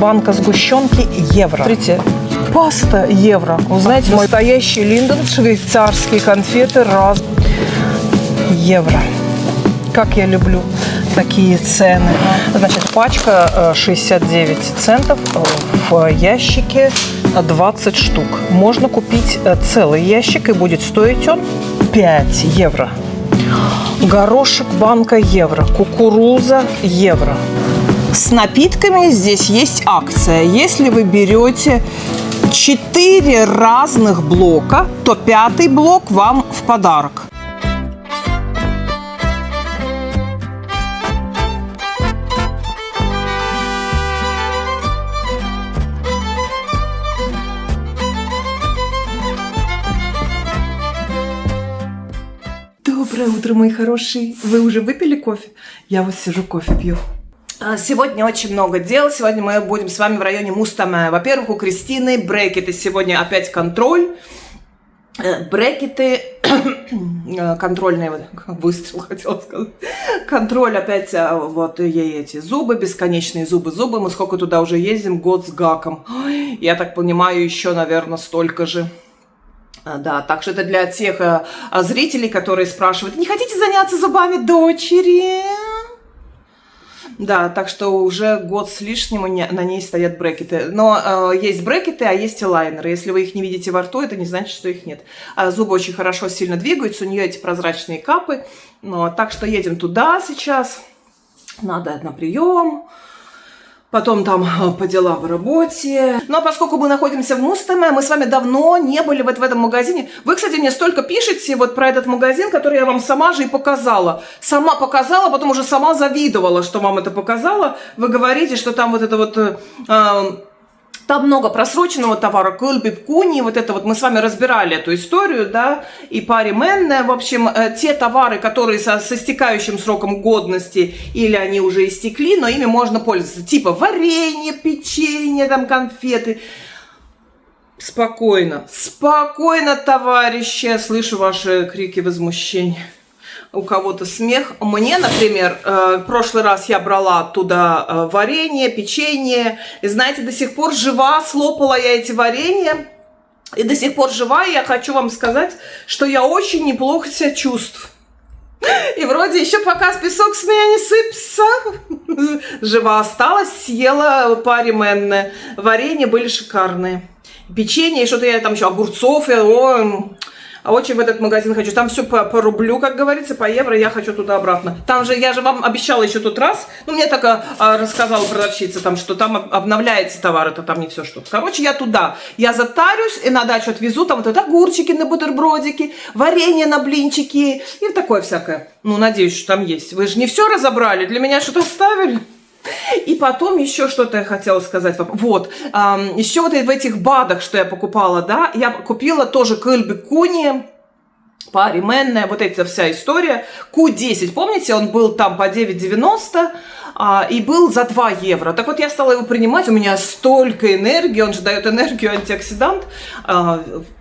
банка сгущенки евро. Смотрите, паста евро. Вы знаете, настоящий Линден, швейцарские конфеты раз евро. Как я люблю такие цены. Значит, пачка 69 центов, в ящике 20 штук. Можно купить целый ящик, и будет стоить он 5 евро. Горошек банка евро, кукуруза евро. С напитками здесь есть акция. Если вы берете 4 разных блока, то 5-й блок вам в подарок. Доброе утро, мои хорошие. Вы уже выпили кофе? Я вот сижу, кофе пью. Сегодня очень много дел. Сегодня мы будем с вами в районе Мустаме. Во-первых, у Кристины брекеты. Сегодня опять контроль. Брекеты контрольные, выстрел хотела сказать. Контроль опять, вот ей эти зубы, бесконечные зубы. Мы сколько туда уже ездим, год с гаком. Я так понимаю, еще, наверное, столько же. Да, так что это для тех зрителей, которые спрашивают, не хотите заняться зубами дочери? Да, так что уже год с лишним на ней стоят брекеты. Но есть брекеты, а есть лайнеры. Если вы их не видите во рту, это не значит, что их нет. Зубы очень хорошо, сильно двигаются, у нее эти прозрачные капы. Так что едем туда сейчас. Надо на прием. Потом там по делам в работе. Но поскольку мы находимся в Мустаме, мы с вами давно не были вот в этом магазине. Вы, кстати, мне столько пишете вот про этот магазин, который я вам сама же и показала. Сама показала, потом уже сама завидовала, что вам это показала. Вы говорите, что там вот это вот... Там много просроченного товара, кылбип, куни, вот это вот мы с вами разбирали эту историю, да, и парименне, в общем, те товары, которые со истекающим сроком годности, или они уже истекли, но ими можно пользоваться, типа варенье, печенье, там, конфеты. Спокойно, спокойно, товарищи, слышу ваши крики возмущения. У кого-то смех. Мне, например, в прошлый раз я брала оттуда варенье, печенье. И знаете, до сих пор жива, слопала я эти варенья. И до сих пор жива, и я хочу вам сказать, что я очень неплохо себя чувствую. И вроде еще пока песок с меня не сыпется. Жива осталась, съела парименне. Варенья были шикарные. Печенье, и что-то я там еще огурцов. Очень в этот магазин хочу. Там все по рублю, как говорится, по евро. Я хочу туда обратно. Там же, я же вам обещала еще тот раз. Ну, мне так рассказала продавщица, там, что там обновляется товар. Это там не все что. Короче, я туда. Я затарюсь и на дачу отвезу. Там вот огурчики на бутербродики, варенье на блинчики и такое всякое. Ну, надеюсь, что там есть. Вы же не все разобрали. Для меня что-то оставили. И потом еще что-то я хотела сказать вам. Вот, еще вот в этих БАДах, что я покупала, да, я купила тоже кылбип куни, парименне, вот эта вся история. Q10, помните, он был там по 9,90 и был за 2 евро. Так вот, я стала его принимать, у меня столько энергии, он же дает энергию, антиоксидант.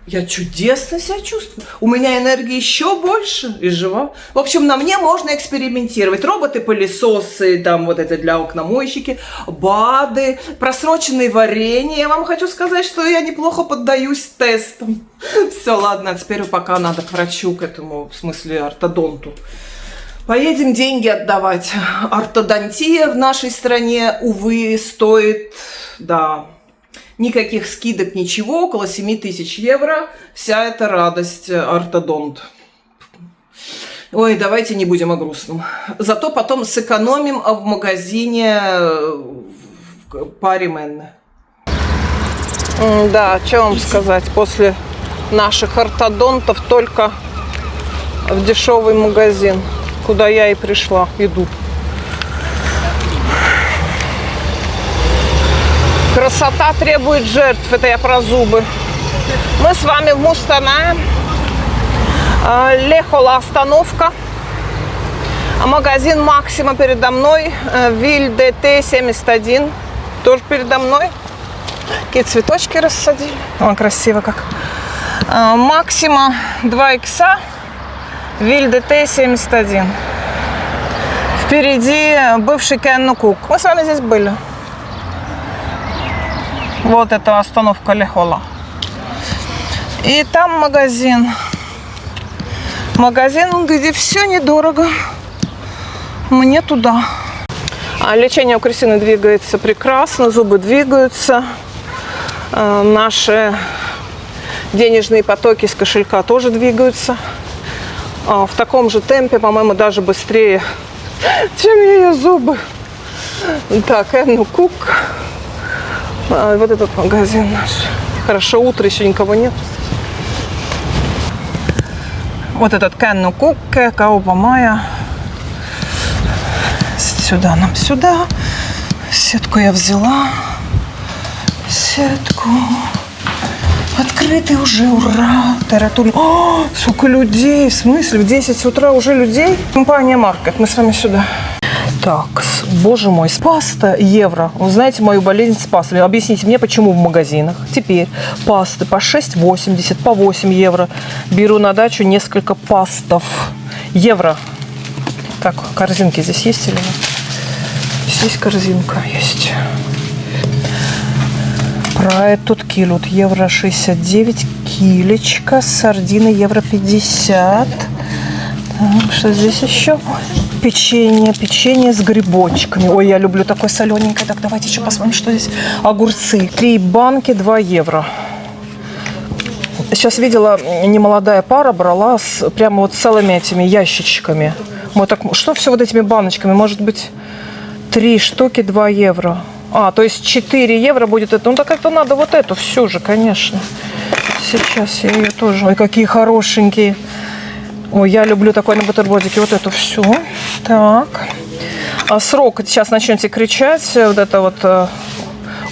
Я чудесно себя чувствую. У меня энергии еще больше и жива. В общем, на мне можно экспериментировать. Роботы-пылесосы, там вот это для окномойщики, БАДы, просроченные варенья. Я вам хочу сказать, что я неплохо поддаюсь тестам. Все, ладно, теперь пока надо к врачу, к этому, в смысле, ортодонту. Поедем деньги отдавать. Ортодонтия в нашей стране, увы, стоит, да, никаких скидок, ничего, около 7000 евро. Вся эта радость, ортодонт. Ой, давайте не будем о грустном. Зато потом сэкономим в магазине парименне. Да, что вам сказать, после наших ортодонтов только в дешевый магазин, куда я и пришла, иду. Красота требует жертв, это я про зубы. Мы с вами в Мустаме. Лехола остановка. Магазин Максима передо мной. Виль ДТ 71 тоже передо мной. Какие цветочки рассадили. О, красиво как. Максима 2 икса. Виль ДТ 71. Впереди бывший Кен Кук. Мы с вами здесь были. Вот это остановка Лехола. И там магазин. Магазин, где все недорого. Мне туда. А лечение у Кристины двигается прекрасно, зубы двигаются. Наши денежные потоки с кошелька тоже двигаются. В таком же темпе, по-моему, даже быстрее, чем ее зубы. Так, Энну Кук. Вот этот магазин наш. Хорошо, утро, еще никого нет. Вот этот Кенну Кукке, Каупа Майя. Сюда нам, сюда. Сетку я взяла. Сетку. Открытый уже, ура! Таратуль. О, сколько людей! В смысле? В 10 утра уже людей? Компания Маркет. Мы с вами сюда. Так, боже мой, паста евро. Вы знаете мою болезнь с пастой. Объясните мне, почему в магазинах теперь пасты по 6,80, по 8 евро. Беру на дачу несколько пастов. Евро. Так, корзинки здесь есть или нет? Здесь корзинка есть. Прайд тут килют. Евро 69. Килечка. Сардины евро 50. Так, что здесь еще? Печенье. Печенье с грибочками. Ой, я люблю такое солененькое. Так, давайте еще посмотрим, что здесь. Огурцы. 3 банки, 2 евро. Сейчас видела, немолодая пара брала прямо вот целыми этими ящичками. Мы так, что все вот этими баночками? Может быть, 3 штуки, 2 евро. То есть 4 евро будет это. Ну, так это надо вот эту всю же, конечно. Сейчас я ее тоже. Ой, какие хорошенькие. Ой, я люблю такой на бутербродике. Вот эту всю. Так. Срок. Сейчас начнете кричать. Вот это вот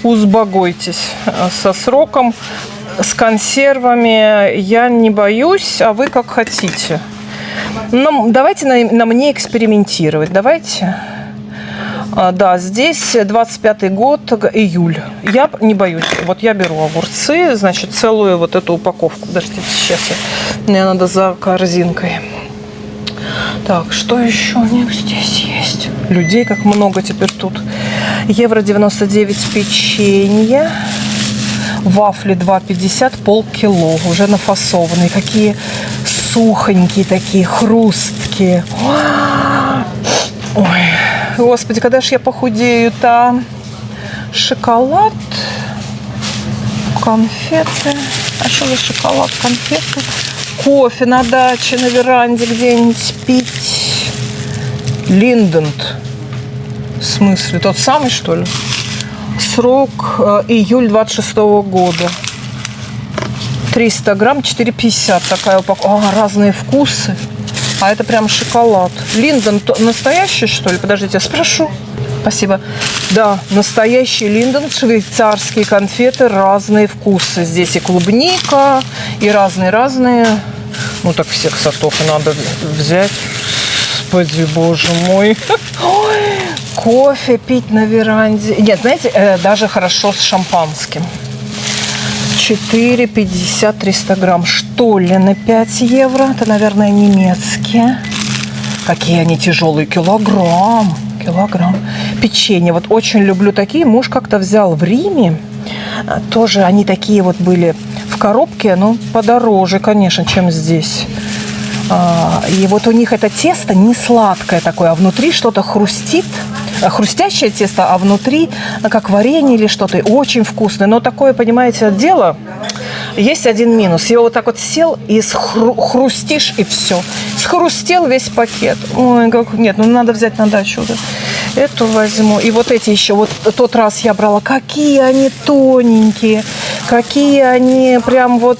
узбогойтесь. Со сроком, с консервами. Я не боюсь, а вы как хотите. Но давайте на мне экспериментировать. Давайте. Да, здесь 25-й год, июль. Я не боюсь. Вот я беру огурцы, значит, целую вот эту упаковку. Подождите, сейчас мне надо за корзинкой. Так, что еще у них здесь есть? Людей как много теперь тут. Евро 99 печенье. Вафли 2,50, полкило. Уже нафасованные. Какие сухонькие такие, хрусткие. Ой. Господи, когда же я похудею-то? Шоколад, конфеты. А что за шоколад, конфеты? Кофе на даче, на веранде где-нибудь пить. Линдент. В смысле? Тот самый, что ли? Срок июль 26-го года. 300 грамм, 4,50 такая упаковка. Разные вкусы. А это прям шоколад. Линден настоящий, что ли? Подождите, я спрошу. Спасибо. Да, настоящий Линден, швейцарские конфеты, разные вкусы. Здесь и клубника, и разные-разные. Ну, так всех сортов и надо взять. Господи, боже мой. Ой, кофе пить на веранде. Нет, знаете, даже хорошо с шампанским. 4,50, 300 грамм. Штоллен 5 евро. Это, наверное, немецкие. Какие они тяжелые. Килограмм. Печенье. Вот очень люблю такие. Муж как-то взял в Риме. Тоже они такие вот были в коробке. Ну, подороже, конечно, чем здесь. И вот у них это тесто не сладкое такое, а внутри что-то хрустит. Хрустящее тесто, а внутри как варенье или что-то. Очень вкусное. Но такое, понимаете, дело. Есть один минус. Его вот так вот сел и хрустишь, и все. Схрустел весь пакет. Ой, как... Нет, ну надо взять на дачу. Да. Эту возьму. И вот эти еще. Вот тот раз я брала. Какие они тоненькие. Какие они прям вот...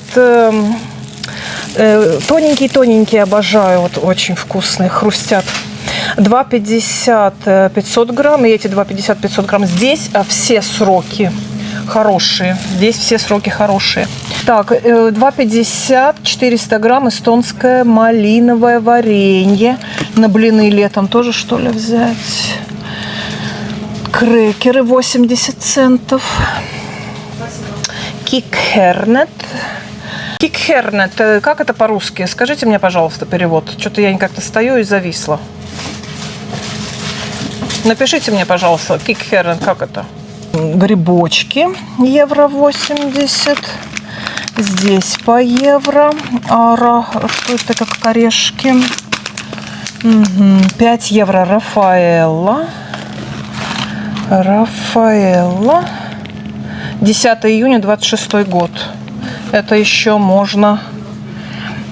Тоненькие, обожаю. Вот очень вкусные. Хрустят. 2,50 500 грамм. И эти 2,50 500 грамм. Здесь все сроки хорошие. Здесь все сроки хорошие. Так, 2,50 400 грамм эстонское малиновое варенье. На блины летом тоже, что ли, взять? Крекеры 80 центов. Кикхернет. Кикхернет. Как это по-русски? Скажите мне, пожалуйста, перевод. Что-то я как-то стою и зависла. Напишите мне, пожалуйста, кикхернет, как это? грибочки евро 80. Здесь по евро. Что это, как орешки? 5 евро Рафаэлло. 10 июня 26 год. Это еще можно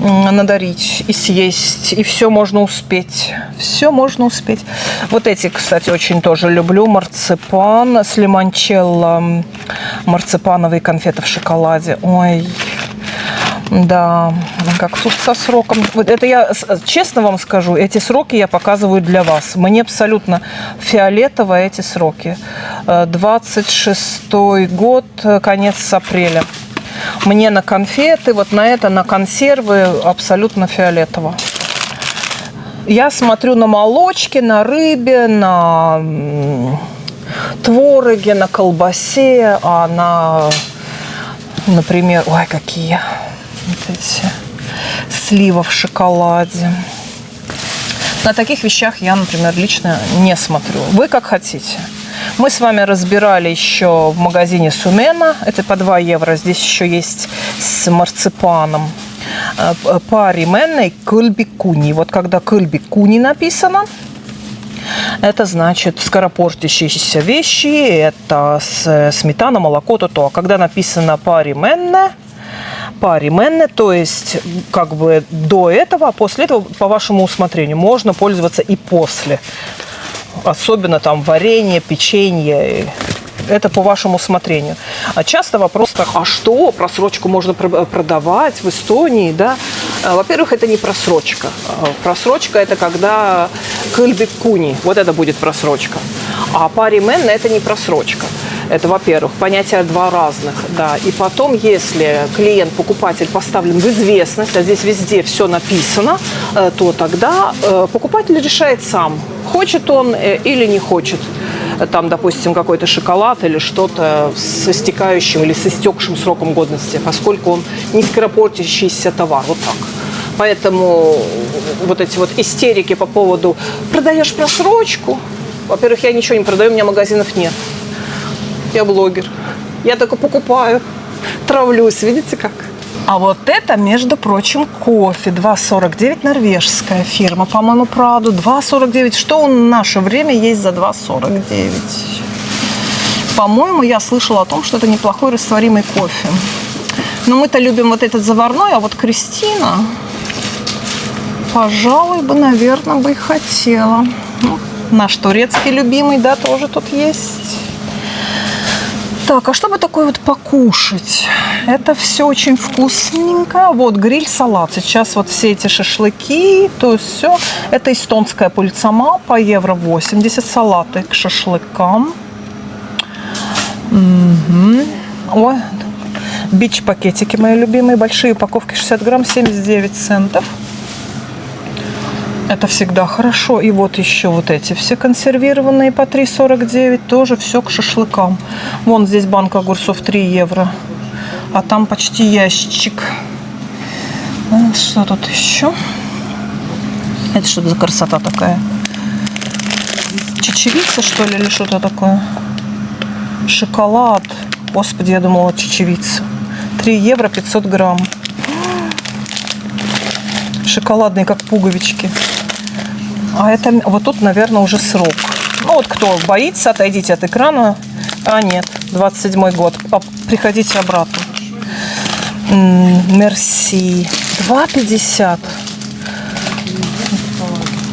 надарить и съесть. И все можно успеть. Все можно успеть. Вот эти, кстати, очень тоже люблю. Марципан с лимончелло. Марципановые конфеты в шоколаде. Ой, да, как тут со сроком. Вот это я, честно вам скажу, эти сроки я показываю для вас. Мне абсолютно фиолетово эти сроки. 26-й год, конец апреля. Мне на конфеты, вот на это, на консервы абсолютно фиолетово. Я смотрю на молочке, на рыбе, на твороге, на колбасе, а на, например, ой, какие вот эти слива в шоколаде. На таких вещах я, например, лично не смотрю. Вы как хотите. Мы с вами разбирали еще в магазине Сумена. Это по 2 евро. Здесь еще есть с марципаном. Пари менне и кульбикуни. Вот когда кульбикуни написано, это значит скоропортящиеся вещи. Это сметана, молоко, то-то. А когда написано пари менне, то есть как бы до этого, а после этого по вашему усмотрению. Можно пользоваться и после. Особенно там варенье, печенье. Это по вашему усмотрению. А часто вопрос так, а что, просрочку можно продавать в Эстонии, да? Во-первых, это не просрочка. Просрочка – это когда кульбикуни, вот это будет просрочка. А пари менне – это не просрочка. Это, во-первых, понятия два разных, да. И потом, если клиент, покупатель поставлен в известность, а здесь везде все написано, то тогда покупатель решает сам, хочет он или не хочет. Там, допустим, какой-то шоколад или что-то с истекающим или с истекшим сроком годности, поскольку он не скоропортящийся товар. Вот так. Поэтому вот эти вот истерики по поводу «продаешь просрочку». Во-первых, я ничего не продаю, у меня магазинов нет. Я блогер. Я только покупаю, травлюсь. Видите как? А вот это, между прочим, кофе. 2,49, норвежская фирма. По-моему, Праду. 2,49. Что в наше время есть за 2,49? По-моему, я слышала о том, что это неплохой растворимый кофе. Но мы-то любим вот этот заварной, а вот Кристина, пожалуй, бы, наверное, бы и хотела. Ну, наш турецкий любимый, да, тоже тут есть. Так, а чтобы такое вот покушать? Это все очень вкусненько. Вот гриль-салат. Сейчас вот все эти шашлыки, то есть все. Это эстонская пульцама по евро 80. Салаты к шашлыкам. Ой, бич-пакетики мои любимые. Большие упаковки 60 грамм, 79 центов. Это всегда хорошо. И вот еще вот эти все консервированные по 3,49. Тоже все к шашлыкам. Вон здесь банка огурцов 3 евро. А там почти ящичек. Что тут еще? Это что за красота такая? Чечевица, что ли, или что-то такое? Шоколад. Господи, я думала, чечевица. 3 евро 500 грамм. Шоколадные, как пуговички. А это вот тут, наверное, уже срок. Ну вот кто боится, отойдите от экрана. А нет, 27-й год. Приходите обратно. Мерси. 2,50.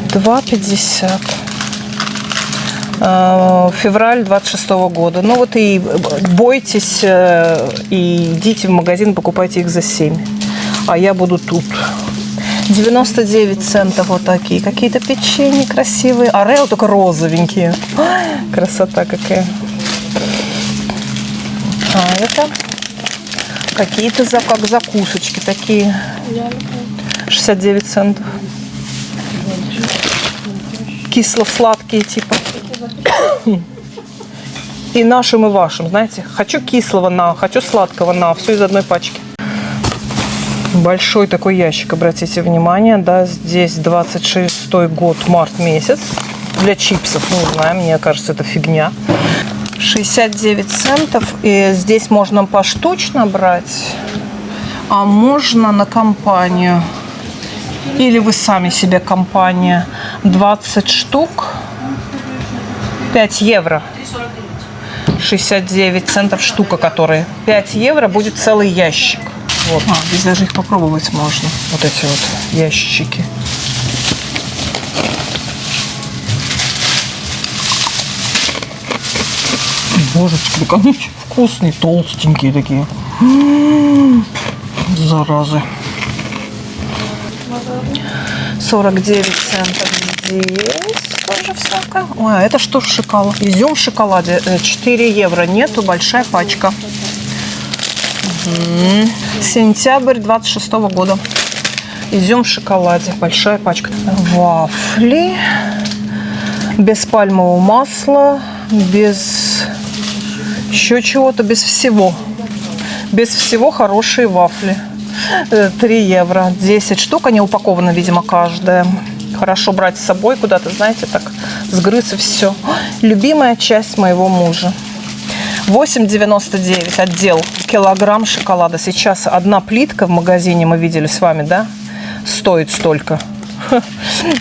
2,50. Февраль 26-го года. Ну вот и бойтесь, и идите в магазин, покупайте их за 7. А я буду тут. 99 центов вот такие. Какие-то печенья красивые. Орео только розовенькие. Ой, красота какая. А это какие-то как закусочки такие. 69 центов. Кисло-сладкие типа. И нашим, и вашим, знаете. Хочу кислого на, хочу сладкого на. Все из одной пачки. Большой такой ящик, обратите внимание, да, здесь 26-й год, март месяц. Для чипсов, не знаю, мне кажется, это фигня. 69 центов. И здесь можно поштучно брать, а можно на компанию. Или вы сами себе компания. 20 штук. 5 евро. 69 центов штука, которые. 5 евро будет целый ящик. Вот. Здесь даже их попробовать можно. Вот эти вот ящики. Божечки, как они вкусные, толстенькие такие. Заразы. 49 центов здесь тоже всякое. Ой, а это что в шоколаде? Изюм в шоколаде. 4 евро. Нету, большая пачка. Сентябрь 26 года. Изюм в шоколаде. Большая пачка. Вафли. Без пальмового масла. Без еще чего-то. Без всего. Без всего хорошие вафли. 3 евро. 10 штук. Они упакованы, видимо, каждая. Хорошо брать с собой куда-то, знаете, так сгрыз и все. Любимая часть моего мужа. 8,99 отдел. Килограмм шоколада. Сейчас одна плитка в магазине, мы видели с вами, да? Стоит столько.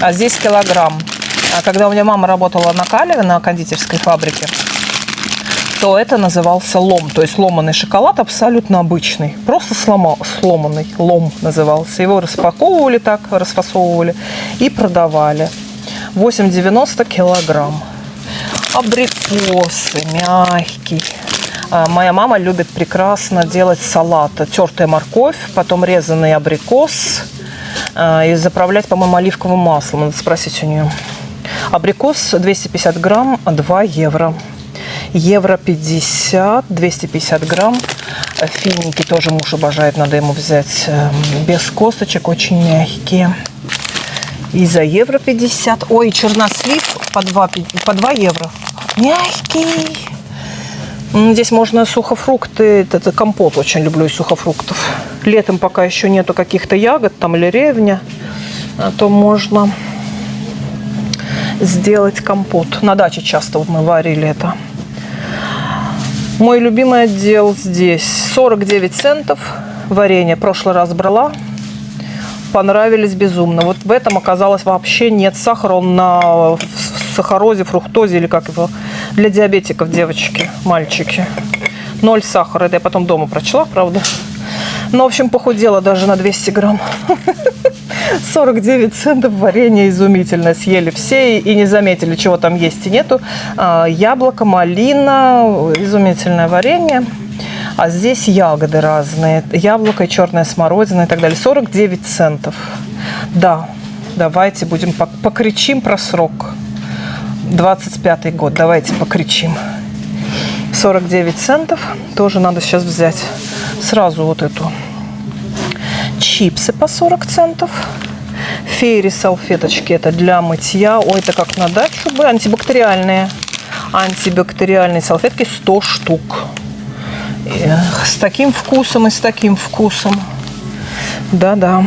А здесь килограмм. А когда у меня мама работала на Калеве, на кондитерской фабрике, то это назывался лом. То есть ломаный шоколад абсолютно обычный. Просто сломанный. Лом назывался. Его распаковывали так, расфасовывали и продавали. 8,90 килограмм. Абрикосы мягкий. Моя мама любит прекрасно делать салат. Тертая морковь, потом резанный абрикос и заправлять, по-моему, оливковым маслом. Надо спросить у нее. Абрикос 250 грамм, 2 евро. Евро 50, 250 грамм. Финики тоже муж обожает, надо ему взять. Без косточек, очень мягкие. И за евро 50. Ой, чернослив по 2 евро. Мягкий. Здесь можно сухофрукты. Это компот, очень люблю из сухофруктов. Летом пока еще нету каких-то ягод там или ревня, то можно сделать компот. На даче часто вот мы варили это. Мой любимый отдел здесь. 49 центов. Варенье. Прошлый раз брала. Понравились безумно. Вот в этом оказалось вообще нет сахара. Он на сахарозе, фруктозе или как его. Для диабетиков, девочки, мальчики. 0 сахара. Это я потом дома прочла, правда. Ну, в общем, похудела даже на 200 грамм. 49 центов варенье изумительно. Съели все и не заметили, чего там есть и нету. Яблоко, малина, изумительное варенье. А здесь ягоды разные. Яблоко и черная смородина и так далее. 49 центов. Да, давайте будем покричим про срок. 25-й год. Давайте покричим. 49 центов. Тоже надо сейчас взять сразу вот эту. Чипсы по 40 центов. Фейри салфеточки. Это для мытья. Ой, это как на дачу бы. Антибактериальные. Антибактериальные салфетки 100 штук. С таким вкусом и с таким вкусом. Да-да.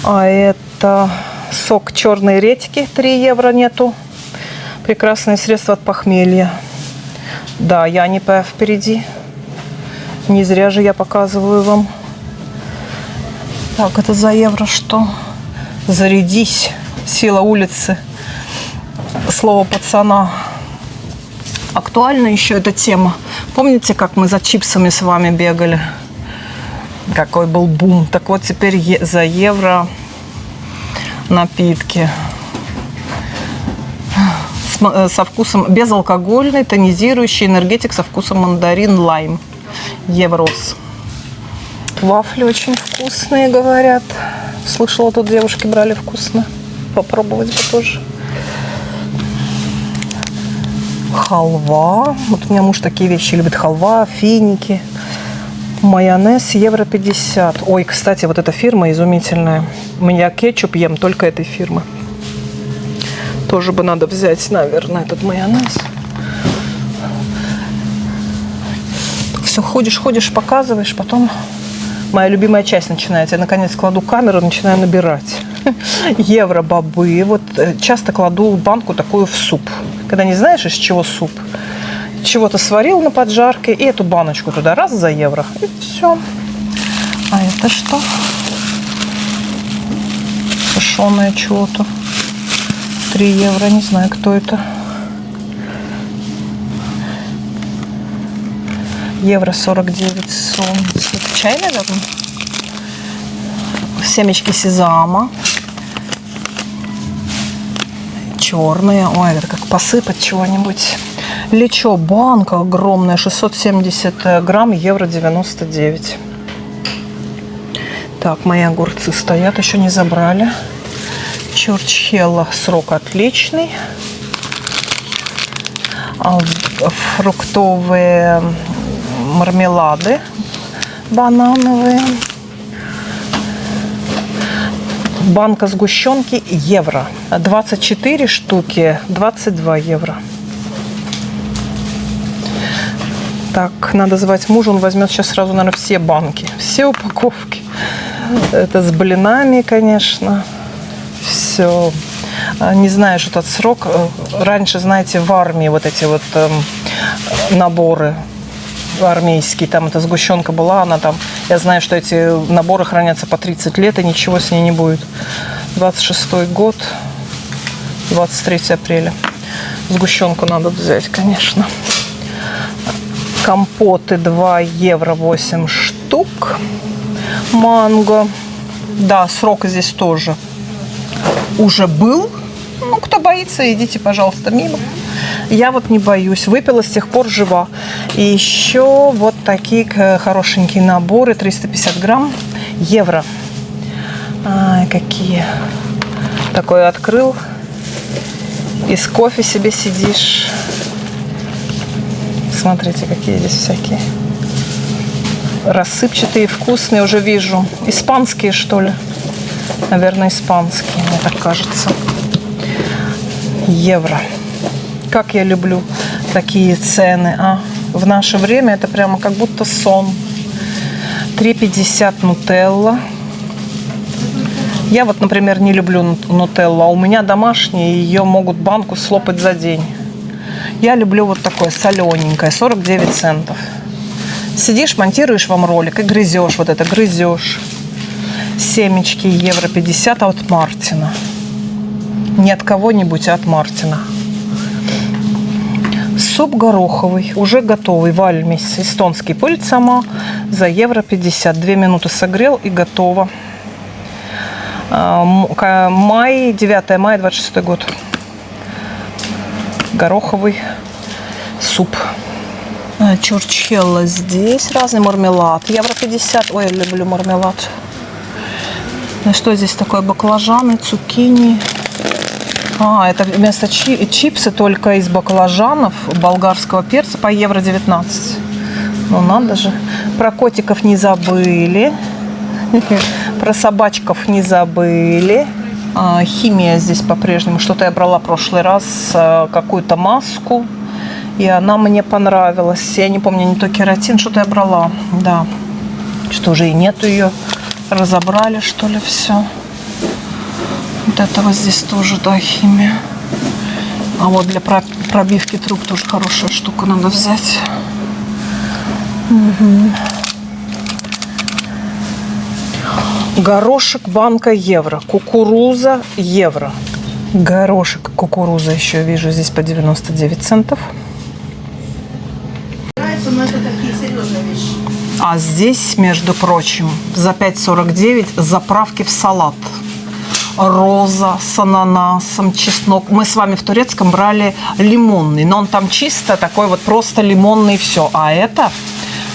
А это сок черной редьки. 3 евро нету. Прекрасное средство от похмелья. Да, я не впереди. Не зря же я показываю вам. Так, это за евро что? Зарядись. Сила улицы. Слово пацана. Актуальна еще эта тема. Помните, как мы за чипсами с вами бегали? Какой был бум. Так вот, теперь за евро напитки. Со вкусом безалкогольный, тонизирующий энергетик со вкусом мандарин, лайм. Еврос. Вафли очень вкусные, говорят. Слышала, тут девушки брали вкусно. Попробовать бы тоже. Халва. Вот у меня муж такие вещи любит. Халва, финики. Майонез евро 50. Ой, кстати, вот эта фирма изумительная. Я кетчуп ем только этой фирмы. Тоже бы надо взять, наверное, этот майонез. Все, ходишь, показываешь, потом моя любимая часть начинается. Я, наконец, кладу камеру, начинаю набирать. Евро-бобы. Вот часто кладу банку такую в суп. Когда не знаешь, из чего суп, чего-то сварил на поджарке, и эту баночку туда раз за евро. И все. А это что? Сушеное чего-то. 3 евро, не знаю, кто это. Евро 49,70. Чай, наверное. Семечки сезама. Черные. Ой, это как посыпать чего-нибудь. Лечо, банка огромная, 670 грамм, евро 99. Так, мои огурцы стоят, еще не забрали. Чурчхелло, срок отличный. Фруктовые мармелады банановые. Банка сгущенки евро. 24 штуки, 22 евро. Так, надо звать мужа, он возьмет сейчас сразу, наверное, все банки, все упаковки. Это с блинами, конечно. Все. Не знаю, что этот срок. Раньше, знаете, в армии вот эти вот наборы армейские, там эта сгущенка была, она там, я знаю, что эти наборы хранятся по 30 лет, и ничего с ней не будет. 26-й год, 23 апреля. Сгущенку надо взять, конечно. Компоты 2 евро 8 штук. Манго. Да, срок здесь тоже уже был. Ну, кто боится, идите, пожалуйста, мимо. Я вот не боюсь. Выпила, с тех пор жива. И еще вот такие хорошенькие наборы. 350 грамм. Евро. Ай, какие. Такой открыл. И с кофе себе сидишь. Смотрите, какие здесь всякие. Рассыпчатые, вкусные, уже вижу. Испанские, что ли? Наверное, испанские, мне так кажется. Евро. Как я люблю такие цены, а? В наше время это прямо как будто сон. 3,50 нутелла. Я вот, например, не люблю нутеллу, а у меня домашние, ее могут банку слопать за день. Я люблю вот такое солененькое, 49 центов. Сидишь, монтируешь вам ролик и грызешь, вот это грызешь. Семечки евро 50 от Мартина. Не от кого-нибудь, а от Мартина. Суп гороховый, уже готовый, вальмис, эстонский, пыль сама, за евро 50. 2 минуты согрел и готово. Май, 9 мая, 26 год. Гороховый суп. Чурчхелло здесь, разный мармелад. Евро 50. Ой, я люблю мармелад. Ну что здесь такое? Баклажаны, цукини. А, это вместо чипсы только из баклажанов, болгарского перца по евро 19. Ну надо же. Про котиков не забыли. Про собачков не забыли. Химия здесь по-прежнему. Что-то я брала в прошлый раз, какую-то маску. И она мне понравилась. Я не помню, не то кератин, что-то я брала. Да. Что уже и нету ее. Разобрали, что ли, все. Вот этого здесь тоже, да, химия. А вот для пробивки труб тоже хорошая штука, надо взять. Угу. Горошек, банка, евро. Кукуруза, евро. Горошек, кукуруза еще вижу здесь по 99 центов. А здесь, между прочим, за 5,49 заправки в салат. Роза с ананасом, чеснок. Мы с вами в турецком брали лимонный, но он там чисто такой вот просто лимонный и все. А это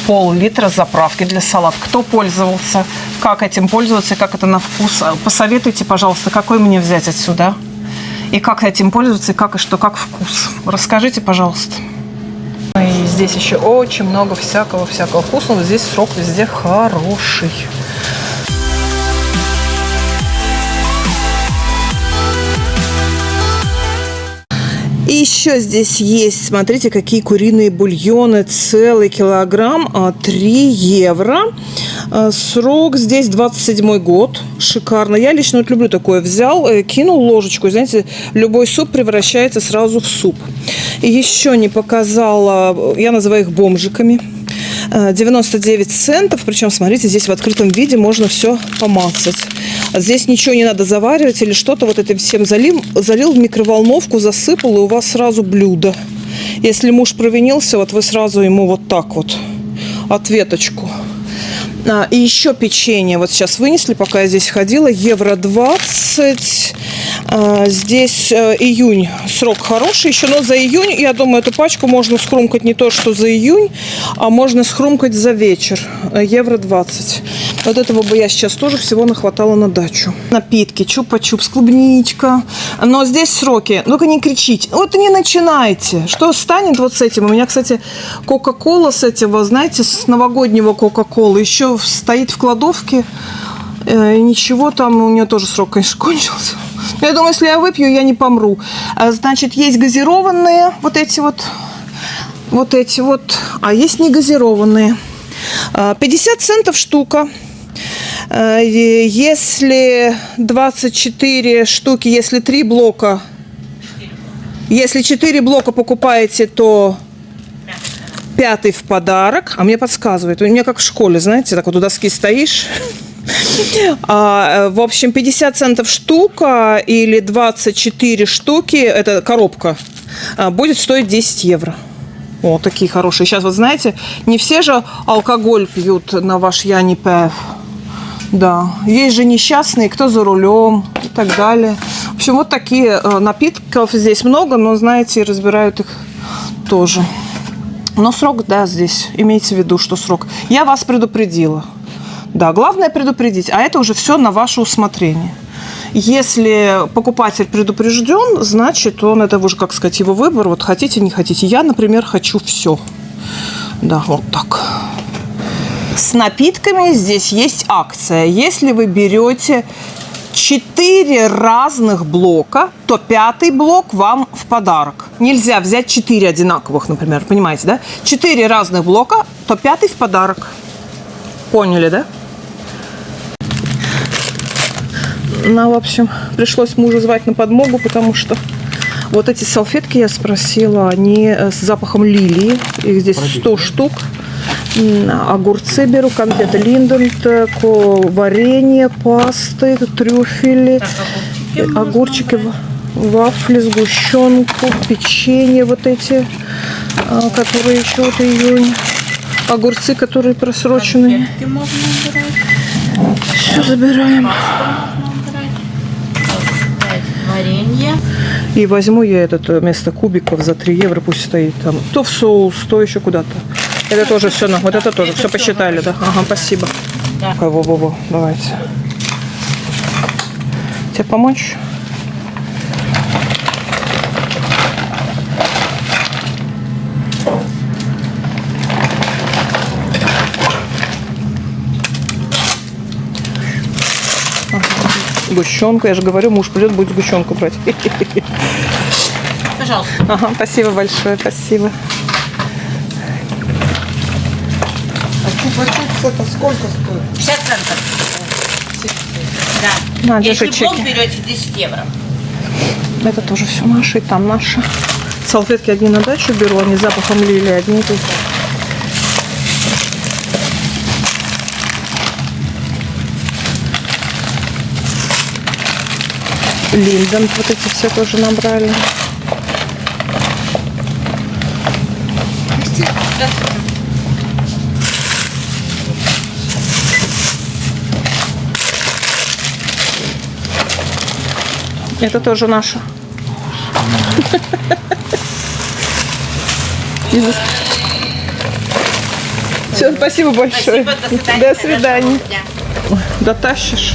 пол-литра заправки для салата. Кто пользовался, как этим пользоваться, как это на вкус? Посоветуйте, пожалуйста, какой мне взять отсюда? И как этим пользоваться, и как и что, как вкус. Расскажите, пожалуйста. И здесь еще очень много всякого вкусного. Здесь срок везде хороший. И еще здесь есть, смотрите, какие куриные бульоны, целый килограмм, 3 евро. Срок здесь 27 год, шикарно. Я лично вот люблю такое, взял, кинул ложечку, и, знаете, любой суп превращается сразу в суп. И еще не показала, я называю их бомжиками. 99 центов, причем, смотрите, здесь в открытом виде можно все помацать. Здесь ничего не надо заваривать или что-то, вот этим всем залил в микроволновку, засыпал, и у вас сразу блюдо. Если муж провинился, вот вы сразу ему вот так вот, ответочку. И еще печенье, вот сейчас вынесли, пока я здесь ходила, евро 20. Здесь июнь, срок хороший еще, но за июнь, я думаю, эту пачку можно схрумкать не то, что за июнь, а можно схрумкать за вечер, евро 20. Вот этого бы я сейчас тоже всего нахватала на дачу. Напитки, чупа-чупс, клубничка, но здесь сроки, ну-ка не кричите, вот не начинайте, что станет вот с этим. У меня, кстати, кока-кола с этого, знаете, с новогоднего кока-колы еще стоит в кладовке, ничего там, у нее тоже срок, конечно, кончился. Я думаю, если я выпью, я не помру. Значит, есть газированные, вот эти вот, а есть негазированные. 50 центов штука. Если 24 штуки, если 3 блока, если 4 блока покупаете, то 5-й в подарок. А мне подсказывает, у меня как в школе, знаете, так вот у доски стоишь. В общем, 50 центов штука или 24 штуки, это коробка, будет стоить 10 евро. О, такие хорошие. Сейчас, вот знаете, не все же алкоголь пьют на ваш Янипев. Да, есть же несчастные, кто за рулем и так далее. В общем, вот такие напитков здесь много, но, знаете, разбирают их тоже. Но срок, да, здесь, имейте в виду, что срок. Я вас предупредила. Да, главное предупредить, а это уже все на ваше усмотрение. Если покупатель предупрежден, значит, он, это уже, как сказать, его выбор. Вот хотите, не хотите. Я, например, хочу все. Да, вот так. С напитками здесь есть акция. Если вы берете 4 разных блока, то 5-й блок вам в подарок. Нельзя взять 4 одинаковых, например, понимаете, да? 4 разных блока, то 5-й в подарок. Поняли, да? Ну, в общем, пришлось мужа звать на подмогу, потому что вот эти салфетки, я спросила, они с запахом лилии. Их здесь 100 штук. Огурцы беру, конфеты Линдент, варенье, пасты, трюфели, огурчики, вафли, сгущенку, печенье вот эти, которые еще вот июнь. Огурцы, которые просрочены. Все забираем. Варенье. И возьму я этот вместо кубиков за 3 евро, пусть стоит там. То в соус, то еще куда-то. Это тоже все, вот это тоже, все посчитали, да? Ага, спасибо. Да. Во-во-во, давайте. Тебе помочь? Сгущенку, я же говорю, муж придет, будет сгущенку брать. Пожалуйста. Ага, спасибо большое, спасибо. А чупа-чупс это сколько стоит? 50 центов. Да. На, Если держи блок чеки. берете 10 евро. Это тоже все наше, и там наше. Салфетки одни на дачу беру, они с запахом лилии, одни тут. Линдент вот эти все тоже набрали. Это тоже наше. Все, спасибо большое. Спасибо, до свидания. До свидания. Дотащишь.